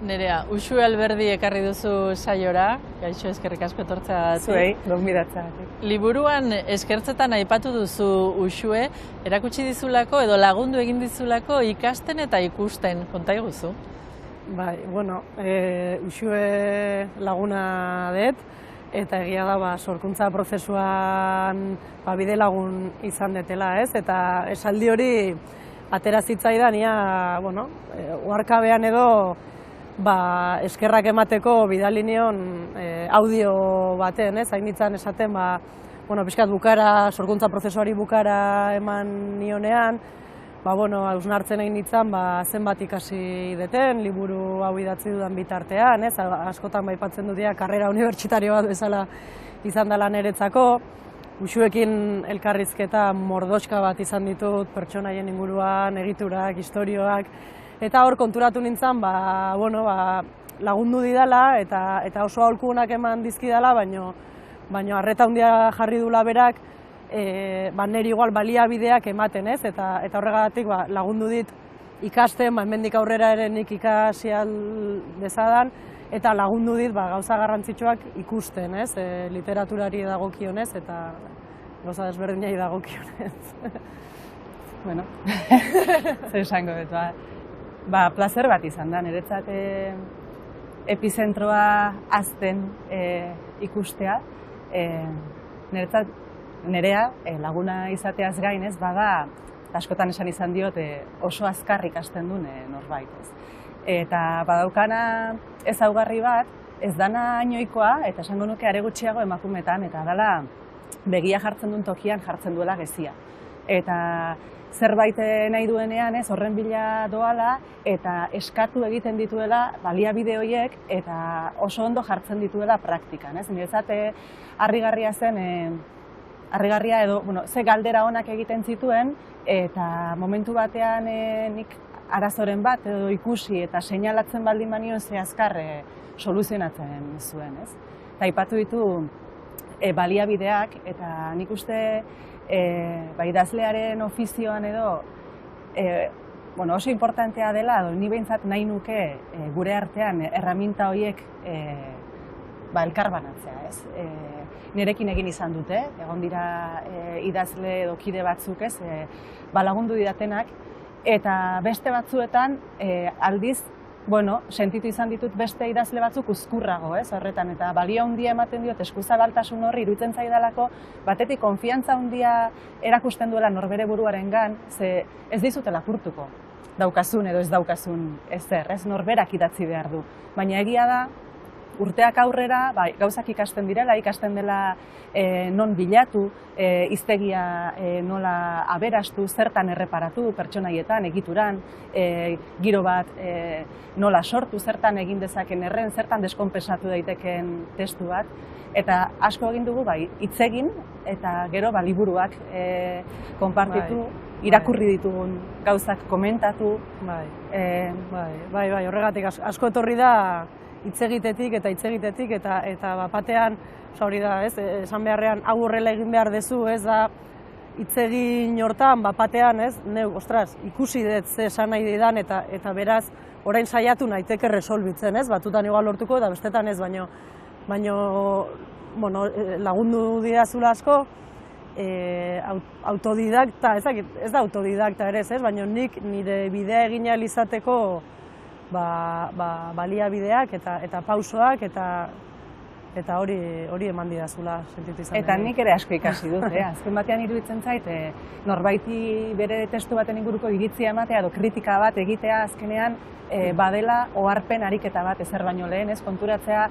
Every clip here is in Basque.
Nerea, Uxue Alberdi ekarri duzu saiora, gaixo eskerrik asko etortzea. Zuei, gonbidatzea. Liburuan eskertzetan aipatu duzu Uxue, erakutsi dizulako edo lagundu egin dizulako ikasten eta ikusten, konta iguzu? Bai, bueno, Uxue laguna dut, eta egia da sorkuntza prozesuan bide lagun izan detela, ez? Eta esaldi hori atera zitzaidan, ia, bueno, oharkabean edo eskerrak emateko bidali nion audio baten, ez? Hainitzan esaten, pixkat bukara, sorkuntza prozesuari bukara eman nionean, hausnartzen egin nintzen, zenbat ikasi deten, liburu hau idatzi dudan bitartean, ez? Askotan aipatzen dut karrera unibertsitario bat bezala izan dela niretzako. Uxuekin elkarrizketa mordoxka bat izan ditut pertsonaien inguruan, egiturak, istorioak, eta hor konturatu nintzen, lagundu didala eta oso aholkunak eman dizkidala, baina arreta handia jarri dula berak, niri igual baliabideak ematen, ez? Eta horregatik lagundu dit ikasten, hemendik aurrera ere nik ikasi ahal dezadan, eta lagundu dit gauza garrantzitsuak ikusten, ez? Literaturari dagokionez eta gauza desberdinei dagokionez. Bueno, zer esango dut, plazer bat izan da, niretzat epizentroa azten ikustea. Niretzat nerea laguna izateaz gainez, bada, askotan esan izan diot, oso azkar ikasten duen norbait. Eta badaukana ezaugarri bat, ez dana inoikoa, eta esango nuke are gutxiago emakumetan, eta dela begia jartzen duen tokian jartzen duela gezia. Eta zerbait nahi duenean, horren bila doala, eta eskatu egiten dituela baliabide horiek, eta oso ondo jartzen dituela praktikan. Niretzat harrigarria zen, harrigarria edo, ze galdera onak egiten zituen, eta momentu batean nik arazoren bat edo ikusi eta seinalatzen baldin banion ze azkar soluzionatzen zuen. Eta aipatu ditu baliabideak, eta nik uste idazlearen ofizioan edo oso importantea dela, ni behintzat nahi nuke gure artean erraminta horiek elkarbanatzea. Nirekin egin izan dute, egon dira idazle edo kide batzuk, lagundu didatenak, eta beste batzuetan aldiz, sentitu izan ditut beste idazle batzuk uzkurrago, horretan, eta balio handia ematen diot eskuzabaltasun horri iruditzen zaidalako, batetik konfiantza handia erakusten duela norbere buruarengan, ze ez dizute lapurtuko, daukazun edo ez daukazun ezer, norberak idatzi behar du. Baina egia da, urteak aurrera, gauzak ikasten direla, ikasten dela non bilatu, hiztegia nola aberastu, zertan erreparatu, pertsonaietan, egituran, giro bat nola sortu, zertan egin dezaken erren, zertan deskonpensatu daiteken testu bat. Eta asko egin dugu, hitz egin, eta gero liburuak konpartitu, irakurri ditugun gauzak komentatu. Horregatik asko etorri da hitz egitetik eta batean, hori da, esan beharrean hau horrela egin behar dezu, ez da hitz egin hortan, batean, ikusi dut ze esan nahi didan eta beraz orain saiatu naiteke resolbitzen, batutan igual lortuko eta bestetan ez, baino lagundu didazula asko, autodidakta, ez da autodidakta ere, baina nik nire bidea egin ahal izateko baliabideak eta pausoak eta hori eman didazula sentitu izan. Eta nik ere asko ikasi dut, azken batean iruditzen zait, norbaiti bere testu baten inguruko iritzia ematea edo kritika bat egitea azkenean badela oharpen ariketa bat ezer baino lehen, konturatzea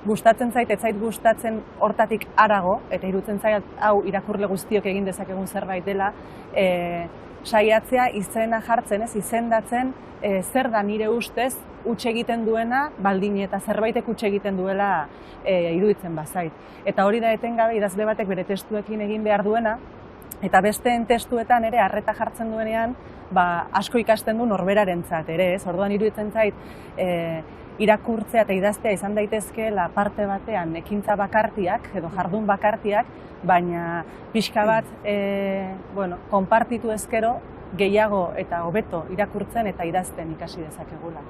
gustatzen zait, ez zait gustatzen hortatik harago, eta iruditzen zait hau irakurle guztiok egin dezakegun zerbait dela, saiatzea izena jartzen, izendatzen zer da nire ustez huts egiten duena, baldin eta zerbaitek huts egiten duela iruditzen bazait. Eta hori da etengabe idazle batek bere testuekin egin behar duena, eta besteen testuetan ere arreta jartzen duenean, asko ikasten du norberarentzat ere, orduan iruditzen zait irakurtzea eta idaztea izan daitezkeela parte batean ekintza bakartiak edo jardun bakartiak, baina pixka bat konpartitu ezkero gehiago eta hobeto irakurtzen eta idazten ikasi dezakegula.